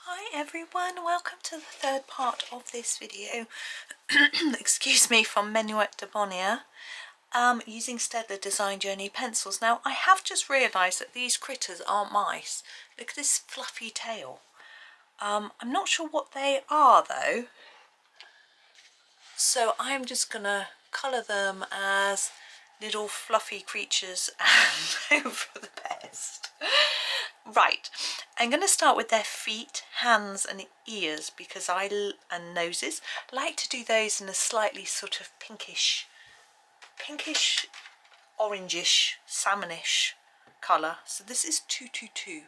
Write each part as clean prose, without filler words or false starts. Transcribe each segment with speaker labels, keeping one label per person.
Speaker 1: Hi everyone, welcome to the third part of this video. Excuse me, from Menuet de Bonheur, using Staedtler Design Journey pencils. Now I have just realised that these critters aren't mice. Look at this fluffy tail. I'm not sure what they are though, so I'm just gonna colour them as little fluffy creatures and hope for the best. Right, I'm going to start with their feet, hands and ears because and noses. I like to do those in a slightly sort of pinkish, orangish, salmonish colour. So this is 222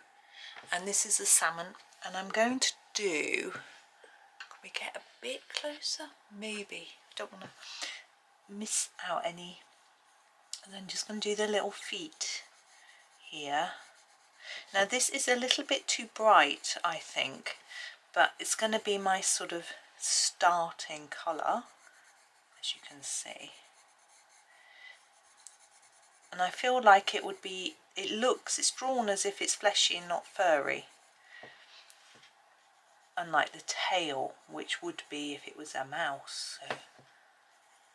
Speaker 1: and this is a salmon, and I'm going to do, can we get a bit closer? Maybe, don't want to miss out any. And then just going to do the little feet here. Now this is a little bit too bright, I think, but it's going to be my sort of starting colour, as you can see. And I feel like it would be, it's drawn as if it's fleshy and not furry. Unlike the tail, which would be if it was a mouse. So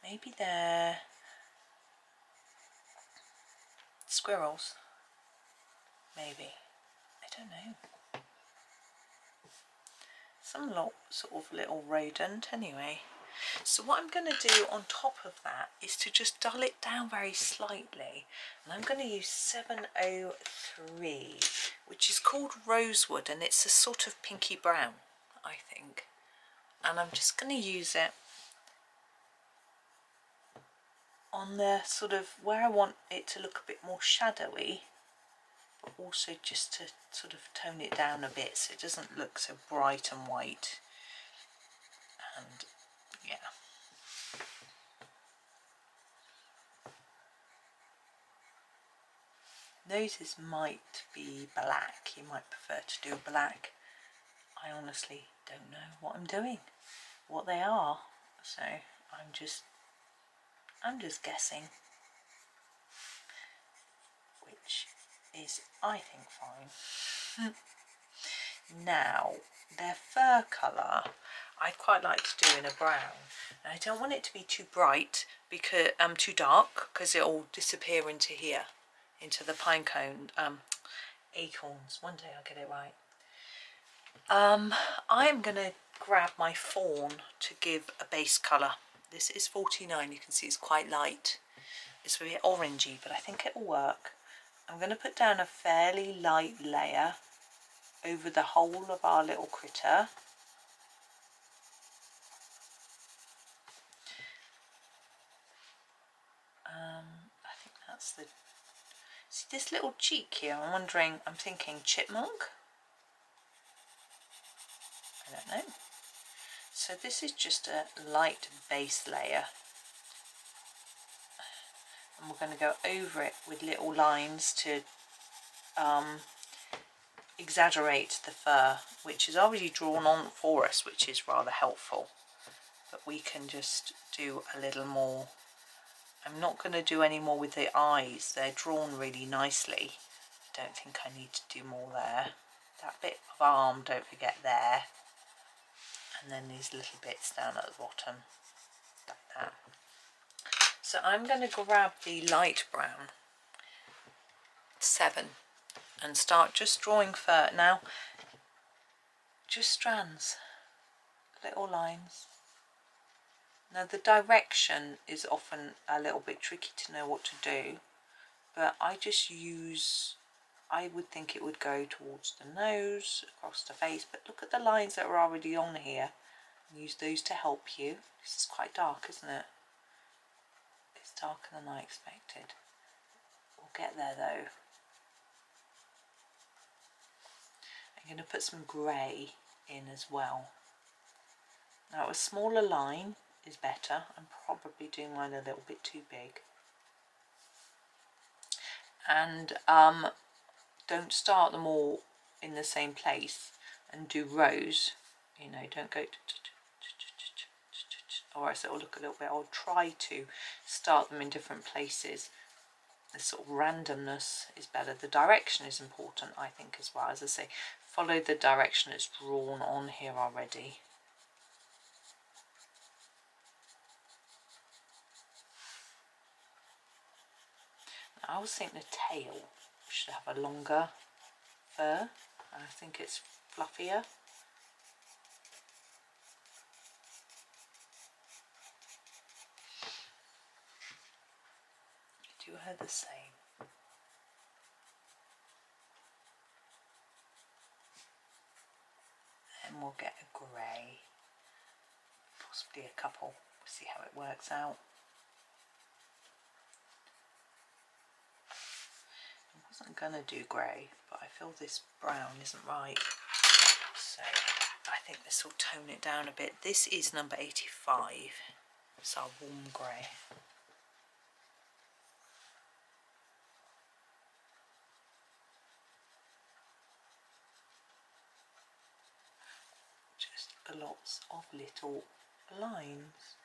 Speaker 1: maybe they're squirrels. Maybe. I don't know. Some sort of little rodent anyway. So what I'm going to do on top of that is to just dull it down very slightly. And I'm going to use 703, which is called Rosewood, and it's a sort of pinky brown, I think. And I'm just going to use it on the sort of where I want it to look a bit more shadowy, but also just to sort of tone it down a bit so it doesn't look so bright and white. And yeah. Noses might be black, you might prefer to do black. I honestly don't know what I'm doing, what they are, so I'm just guessing, which is, I think, fine. Now, their fur colour, I'd quite like to do in a brown. And I don't want it to be too bright, because too dark, because it'll disappear into here, into the pine cone, acorns. One day I'll get it right. I'm going to grab my fawn to give a base colour. This is 49, you can see it's quite light. It's a bit orangey, but I think it will work. I'm going to put down a fairly light layer over the whole of our little critter. I think that's the... See this little cheek here, I'm thinking chipmunk? I don't know. So this is just a light base layer. And we're going to go over it with little lines to exaggerate the fur, which is already drawn on for us, which is rather helpful. But we can just do a little more. I'm not going to do any more with the eyes, they're drawn really nicely. I don't think I need to do more there. That bit of arm, don't forget, there. And then these little bits down at the bottom, like that. So I'm going to grab the light brown, 7, and start just drawing fur. Now, just strands, little lines. Now the direction is often a little bit tricky to know what to do, but I just use, I would think it would go towards the nose, across the face, but look at the lines that are already on here, and use those to help you. This is quite dark, isn't it? It's darker than I expected. We'll get there though. I'm going to put some grey in as well. Now a smaller line is better. I'm probably doing mine a little bit too big. And don't start them all in the same place and do rows, you know, don't go or else it'll look a little bit. I'll try to start them in different places. The sort of randomness is better. The direction is important, I think, as well. As I say, follow the direction it's drawn on here already. I always think the tail should have a longer fur. I think it's fluffier. Do her the same. And we'll get a grey, possibly a couple. We'll see how it works out. I wasn't going to do grey, but I feel this brown isn't right. So I think this will tone it down a bit. This is number 85. It's our warm grey. Just lots of little lines.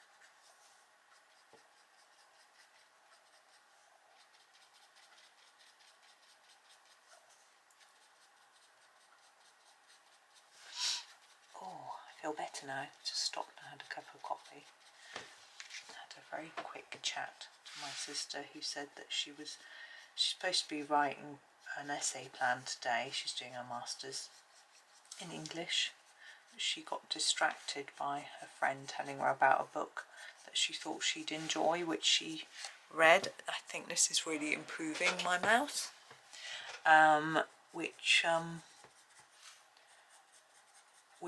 Speaker 1: Oh, I feel better now. Just stopped and had a cup of coffee. Had a very quick chat to my sister, who said that she's supposed to be writing an essay plan today. She's doing her master's in English. She got distracted by her friend telling her about a book that she thought she'd enjoy, which she read. I think this is really improving my mouth, which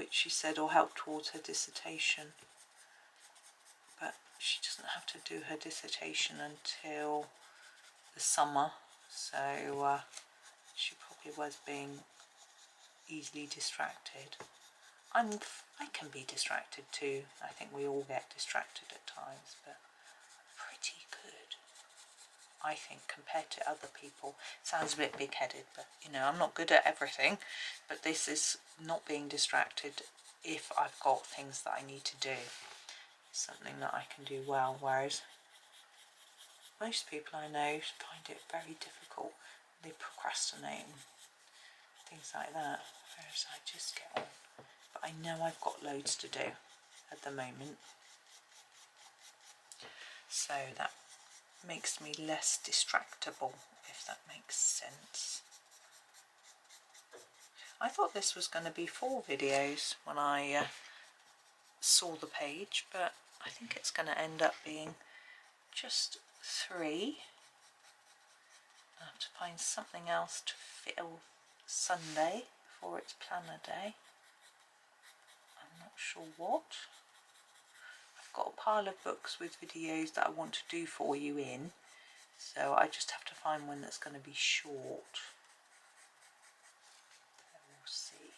Speaker 1: she said will help towards her dissertation. But she doesn't have to do her dissertation until the summer, so she probably was being easily distracted. I can be distracted too. I think we all get distracted at times, but pretty good, I think, compared to other people. Sounds a bit big-headed, but you know, I'm not good at everything, but this is not being distracted if I've got things that I need to do. It's something that I can do well, whereas most people I know find it very difficult. They procrastinate and things like that, whereas I just get on. But I know I've got loads to do at the moment, so that makes me less distractible, if that makes sense. I thought this was going to be 4 videos when I saw the page, but I think it's going to end up being just 3. I have to find something else to fill Sunday for its planner day. I'm not sure what. I've got a pile of books with videos that I want to do for you in, so I just have to find one that's going to be short. We'll see.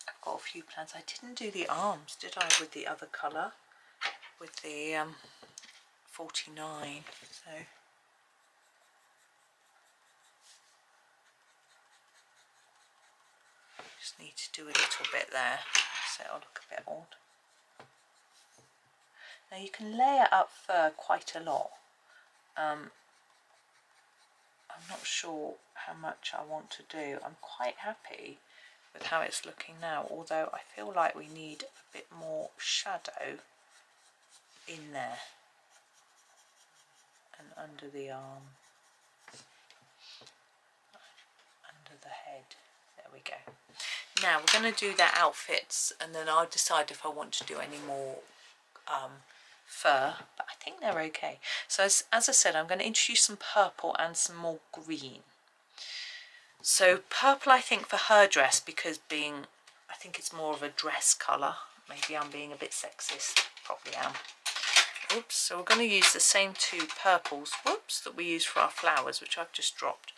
Speaker 1: I've got a few plans. I didn't do the arms, did I, with the other colour, with the 49, so just need to do a little bit there, so it'll look a bit odd. Now you can layer up fur quite a lot. I'm not sure how much I want to do. I'm quite happy with how it's looking now, although I feel like we need a bit more shadow in there and under the arm, under the head. There we go. Now we're going to do their outfits, and then I'll decide if I want to do any more fur, but I think they're okay. So as I said, I'm going to introduce some purple and some more green. So purple, I think, for her dress, because I think it's more of a dress colour. Maybe I'm being a bit sexist, probably am. Oops, so we're going to use the same 2 purples, whoops, that we use for our flowers, which I've just dropped.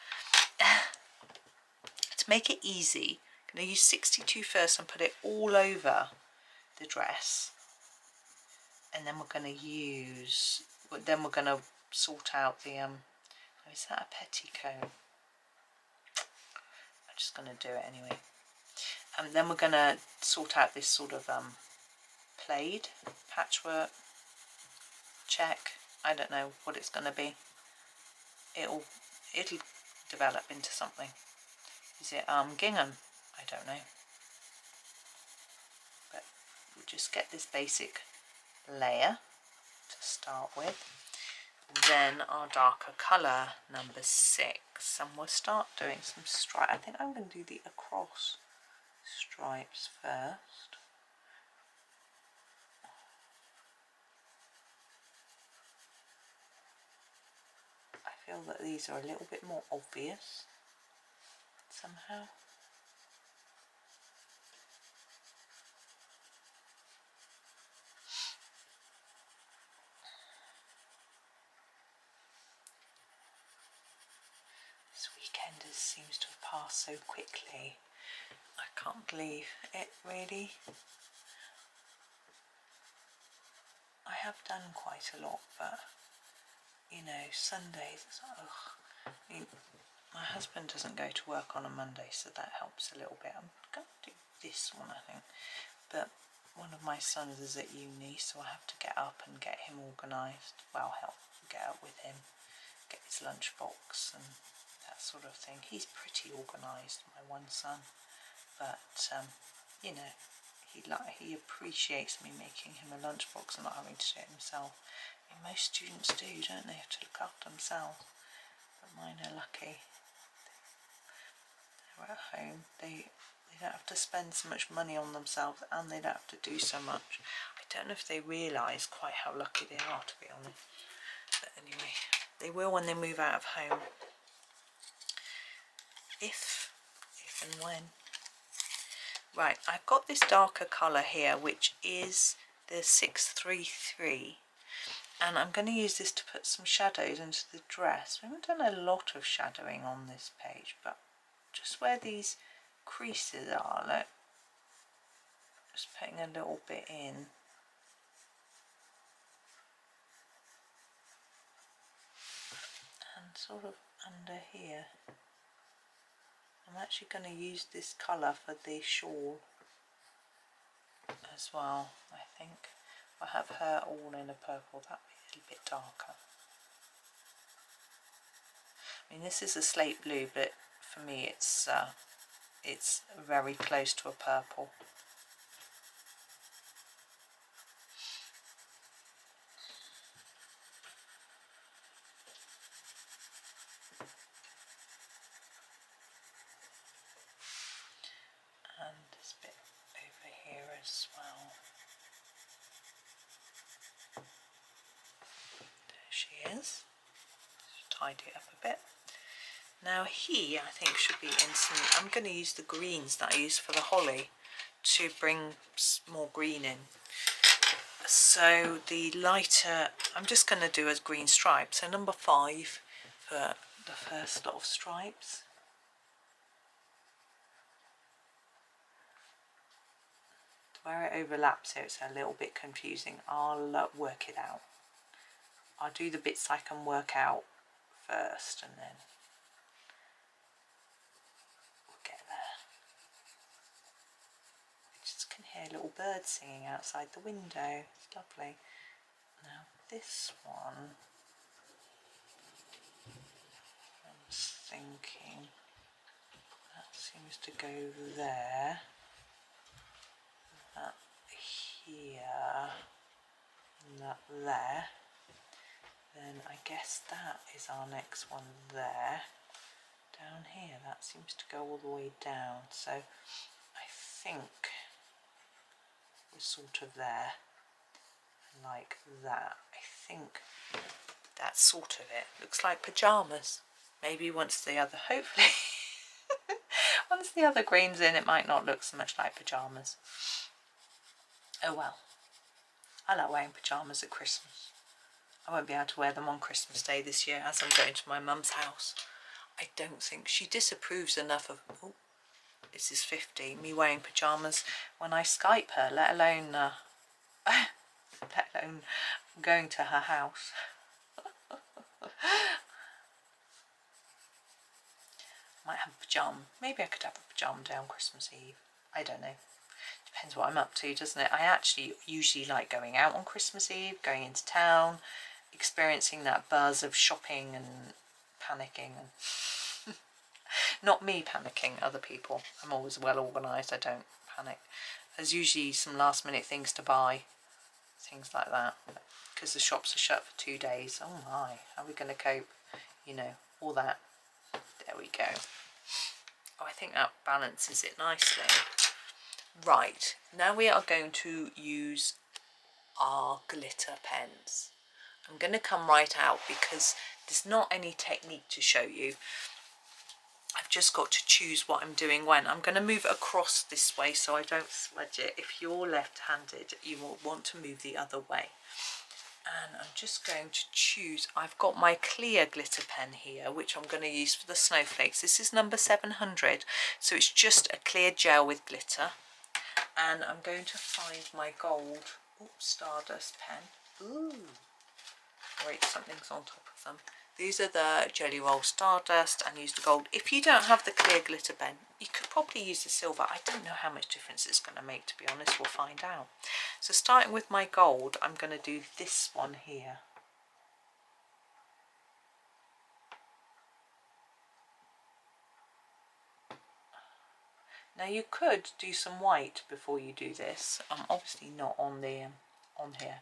Speaker 1: To make it easy, I'm going to use 62 first and put it all over the dress. And then we're going to sort out the, is that a petticoat? I'm just going to do it anyway. And then we're going to sort out this sort of plaid, patchwork, check, I don't know what it's going to be. it'll develop into something. Is it gingham? I don't know. But we'll just get this basic layer to start with. Then our darker colour, number 6, and we'll start doing some stripe. I think I'm going to do the across stripes first. I feel that these are a little bit more obvious somehow. This weekend seems to have passed so quickly. I can't believe it, really. I have done quite a lot, but you know, Sundays, it's like, ugh. I mean, my husband doesn't go to work on a Monday, so that helps a little bit. I'm going to do this one, I think, but one of my sons is at uni, so I have to get up and get him organised. Well, help get up with him, get his lunchbox and that sort of thing. He's pretty organised, my one son, but you know, he appreciates me making him a lunchbox and not having to do it himself. I mean, most students do, don't they? Have to look after themselves. But mine are lucky. They're at home. They don't have to spend so much money on themselves, and they don't have to do so much. I don't know if they realise quite how lucky they are, to be honest. But anyway, they will when they move out of home. If and when. Right, I've got this darker colour here, which is the 633, and I'm going to use this to put some shadows into the dress. We haven't done a lot of shadowing on this page, but just where these creases are, look, just putting a little bit in. And sort of under here. I'm actually going to use this colour for the shawl as well, I think. I'll have her all in a purple, that'll be a little bit darker. I mean, this is a slate blue, but for me it's very close to a purple. And this bit over here as well. There she is. Tidy it up a bit. Now he, I think, should be in some, I'm going to use the greens that I used for the holly to bring more green in. So the lighter, I'm just going to do a green stripe. So number 5 for the first lot of stripes. Where it overlaps here, it's a little bit confusing. I'll work it out. I'll do the bits I can work out first, and then we'll get there. I just can hear little birds singing outside the window. It's lovely. Now this one, I'm thinking that seems to go there. That here, and that there. Then I guess that is our next one there. Down here, that seems to go all the way down. So I think we're sort of there, like that. I think that's sort of it. Looks like pyjamas. Maybe once the other, hopefully, once the other green's in, it might not look so much like pyjamas. Oh well, I like wearing pyjamas at Christmas. I won't be able to wear them on Christmas Day this year, as I'm going to my mum's house. I don't think she disapproves enough of, oh, this is 50, me wearing pyjamas when I Skype her, let alone going to her house. Might have a pyjama. Maybe I could have a pyjama day on Christmas Eve. I don't know. Depends what I'm up to, doesn't it? I actually usually like going out on Christmas Eve, going into town, experiencing that buzz of shopping and panicking. And not me panicking, other people. I'm always well organised, I don't panic. There's usually some last minute things to buy, things like that, because the shops are shut for 2 days. Oh my, how are we going to cope? You know, all that. There we go. Oh, I think that balances it nicely. Right, now we are going to use our glitter pens. I'm going to come right out because there's not any technique to show you. I've just got to choose what I'm doing when. I'm going to move across this way so I don't smudge it. If you're left-handed, you will want to move the other way. And I'm just going to choose, I've got my clear glitter pen here, which I'm going to use for the snowflakes. This is number 700, so it's just a clear gel with glitter. And I'm going to find my gold, Stardust pen. Ooh, wait, something's on top of them. These are the Gellyroll Stardust, and use the gold. If you don't have the clear glitter pen, you could probably use the silver. I don't know how much difference it's going to make, to be honest. We'll find out. So starting with my gold, I'm going to do this one here. Now you could do some white before you do this. Obviously not on the on here.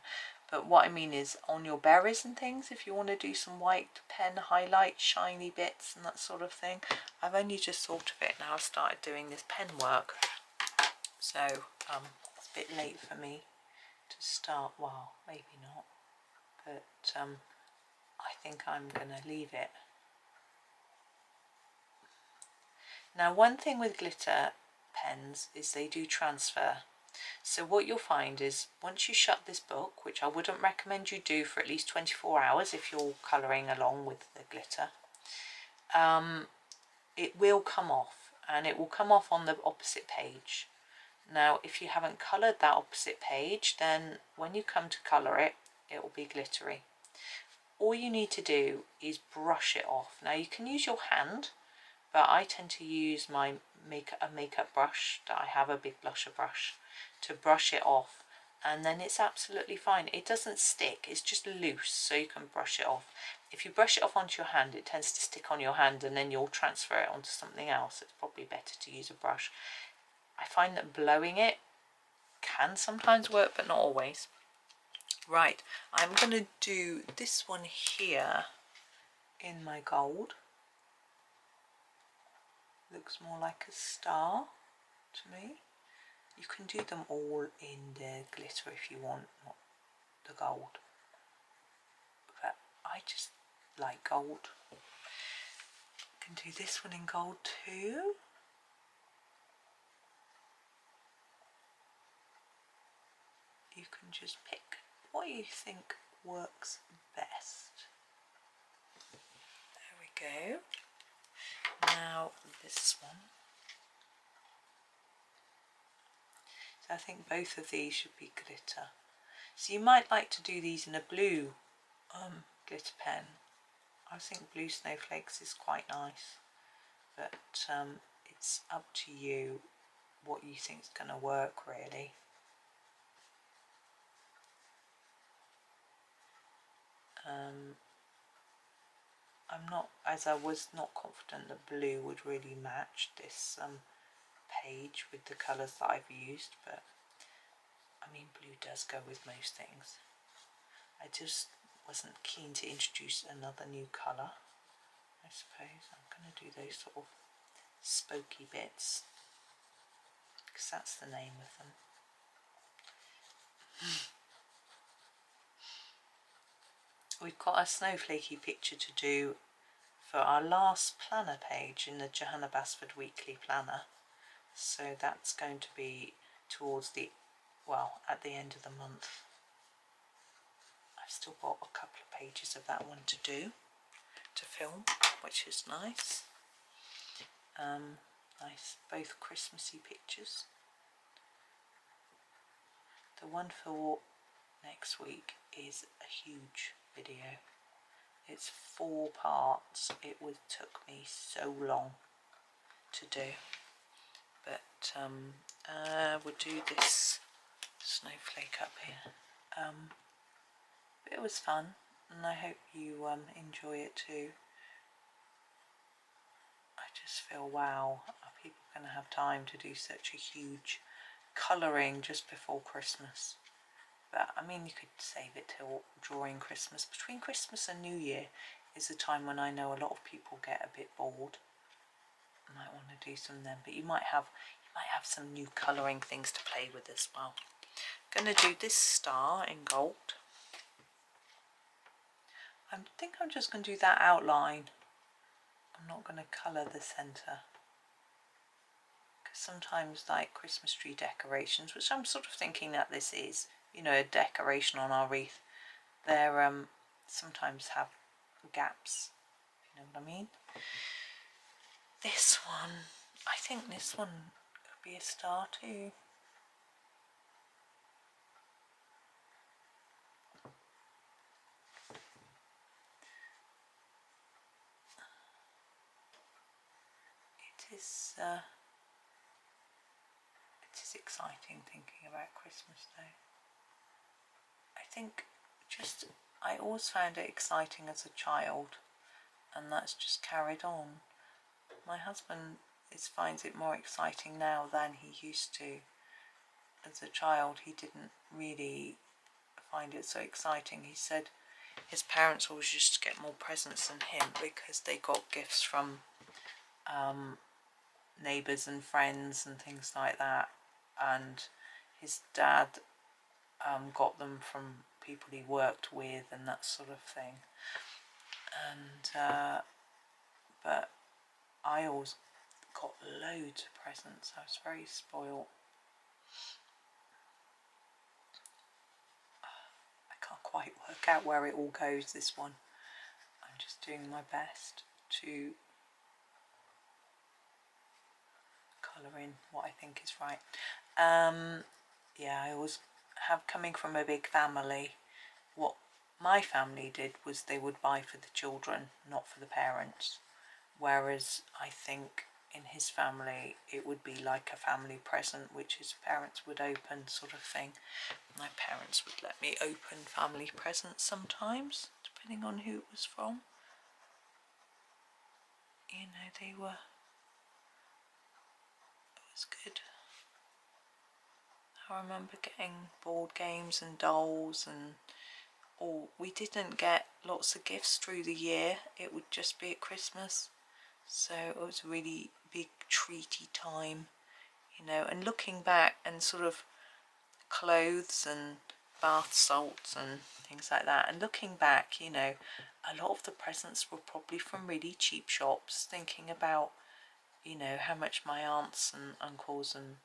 Speaker 1: But what I mean is on your berries and things, if you want to do some white pen highlight, shiny bits and that sort of thing. I've only just thought of it now. I've started doing this pen work. So it's a bit late for me to start. Well, maybe not. But I think I'm going to leave it. Now one thing with glitter pens is they do transfer. So what you'll find is once you shut this book, which I wouldn't recommend you do for at least 24 hours if you're colouring along with the glitter, it will come off, and it will come off on the opposite page. Now if you haven't coloured that opposite page, then when you come to colour it, it will be glittery. All you need to do is brush it off. Now you can use your hand, but I tend to use my makeup brush that I have, a big blusher brush, to brush it off, and then it's absolutely fine. It doesn't stick, it's just loose, so you can brush it off. If you brush it off onto your hand, it tends to stick on your hand and then you'll transfer it onto something else. It's probably better to use a brush. I find that blowing it can sometimes work, but not always. Right, I'm going to do this one here in my gold. Looks more like a star to me. You can do them all in the glitter if you want, not the gold. But I just like gold. Can do this one in gold too. You can just pick what you think works best. There we go. Now this one. So I think both of these should be glitter. So you might like to do these in a blue glitter pen. I think blue snowflakes is quite nice, but it's up to you what you think is going to work really. I'm not, as I was not confident that blue would really match this page with the colours that I've used, but I mean blue does go with most things. I just wasn't keen to introduce another new colour, I suppose. I'm going to do those sort of spokey bits because that's the name of them. We've got a snowflakey picture to do for our last planner page in the Johanna Basford Weekly Planner. So that's going to be towards the, well, at the end of the month. I've still got a couple of pages of that one to do, to film, which is nice. Nice, both Christmassy pictures. The one for next week is a huge video. It's 4 parts. It took me so long to do, but we'll do this snowflake up here. But it was fun, and I hope you enjoy it too. just feel, wow, are people going to have time to do such a huge colouring just before Christmas? But I mean, you could save it till during Christmas. Between Christmas and New Year is a time when I know a lot of people get a bit bored. I might want to do some then, but you might have some new colouring things to play with as well. I'm going to do this star in gold. I think I'm just going to do that outline. I'm not going to colour the centre, because sometimes like Christmas tree decorations, which I'm sort of thinking that this is, you know, a decoration on our wreath, they're sometimes have gaps, if you know what I mean. This one, I think this one could be a star too. It is exciting thinking about Christmas though. I think I always found it exciting as a child, and that's just carried on. My husband finds it more exciting now than he used to. As a child, he didn't really find it so exciting. He said his parents always used to get more presents than him because they got gifts from neighbours and friends and things like that, and his dad got them from people he worked with and that sort of thing. And but I always got loads of presents. I was very spoiled. I can't quite work out where it all goes, this one. I'm just doing my best to colour in what I think is right. Yeah, I always have, coming from a big family, what my family did was they would buy for the children, not for the parents. Whereas I think in his family it would be like a family present which his parents would open, sort of thing. My parents would let me open family presents sometimes, depending on who it was from. You know, it was good. I remember getting board games and dolls, and we didn't get lots of gifts through the year. It would just be at Christmas. So it was a really big treaty time, you know, and looking back, and sort of clothes and bath salts and things like that, and looking back, you know, a lot of the presents were probably from really cheap shops, thinking about, you know, how much my aunts and uncles and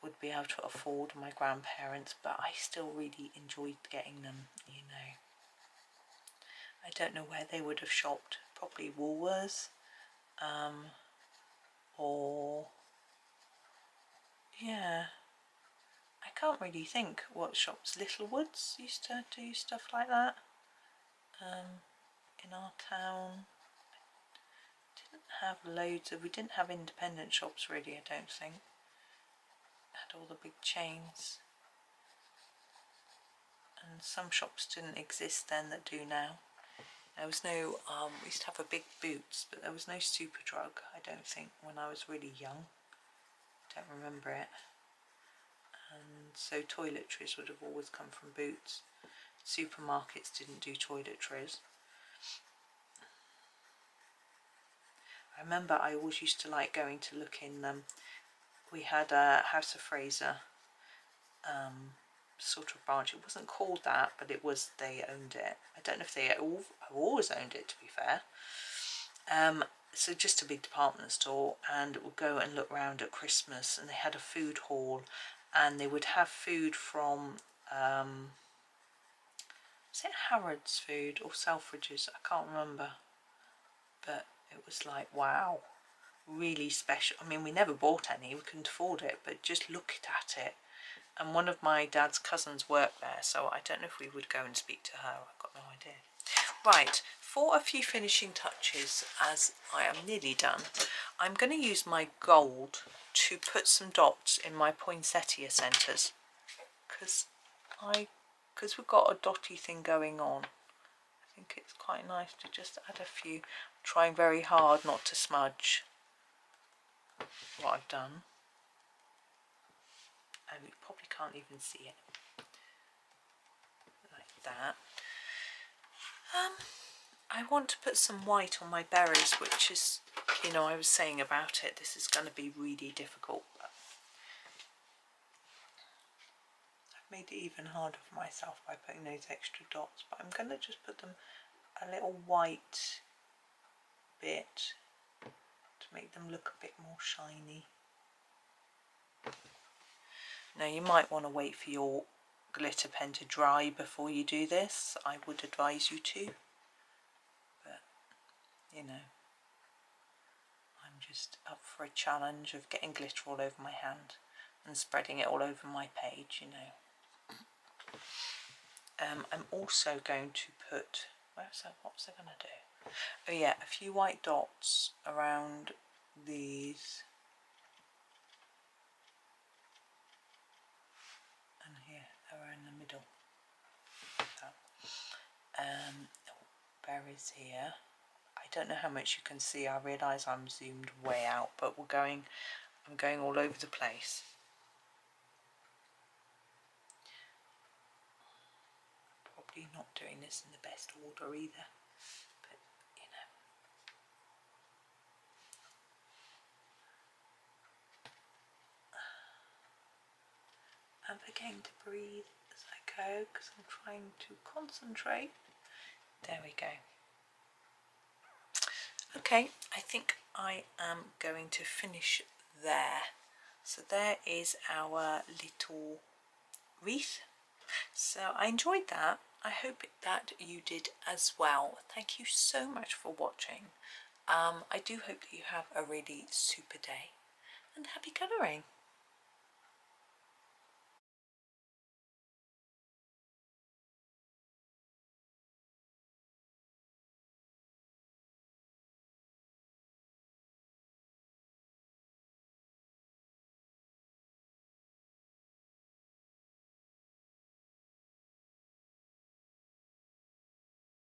Speaker 1: would be able to afford, my grandparents, but I still really enjoyed getting them, you know. I don't know where they would have shopped, probably Woolworths, or yeah, I can't really think what shops. Littlewoods used to do stuff like that in our town. We didn't have independent shops really, I don't think. Had all the big chains, and some shops didn't exist then that do now. There was no, we used to have a big Boots, but there was no Superdrug, I don't think, when I was really young. Don't remember it. And so toiletries would have always come from Boots. Supermarkets didn't do toiletries. I remember I always used to like going to look in them. We had a House of Fraser sort of branch. It wasn't called that, but it was, they owned it. I don't know if they always owned it, to be fair. So just a big department store, and we'll go and look around at Christmas, and they had a food hall, and they would have food from was it Harrods food or Selfridges? I can't remember, but it was like, wow, really special. I mean, we never bought any, we couldn't afford it, but just look at it. And one of my dad's cousins worked there, so I don't know if we would go and speak to her. I've got no idea. Right, for a few finishing touches, as I am nearly done, I'm going to use my gold to put some dots in my poinsettia centres, because we've got a dotty thing going on. I think it's quite nice to just add a few. I'm trying very hard not to smudge. what I've done. And you probably can't even see it. Like that. I want to put some white on my berries, which is, you know, I was saying about it, this is going to be really difficult. But I've made it even harder for myself by putting those extra dots, but I'm going to just put them a little white bit to make them look a bit more shiny. Now you might want to wait for your glitter pen to dry before you do this. I would advise you to, but you know, I'm just up for a challenge of getting glitter all over my hand and spreading it all over my page, you know. I'm also going to put, what was I going to do? Oh yeah, a few white dots around these and here, around the middle. Berries here. I don't know how much you can see. I realise I'm zoomed way out, but I'm going all over the place. Probably not doing this in the best order either, but you know. I'm beginning to breathe as I go because I'm trying to concentrate. There we go. Okay, I think I am going to finish there. So there is our little wreath. So I enjoyed that. I hope that you did as well. Thank you so much for watching. I do hope that you have a really super day and happy colouring.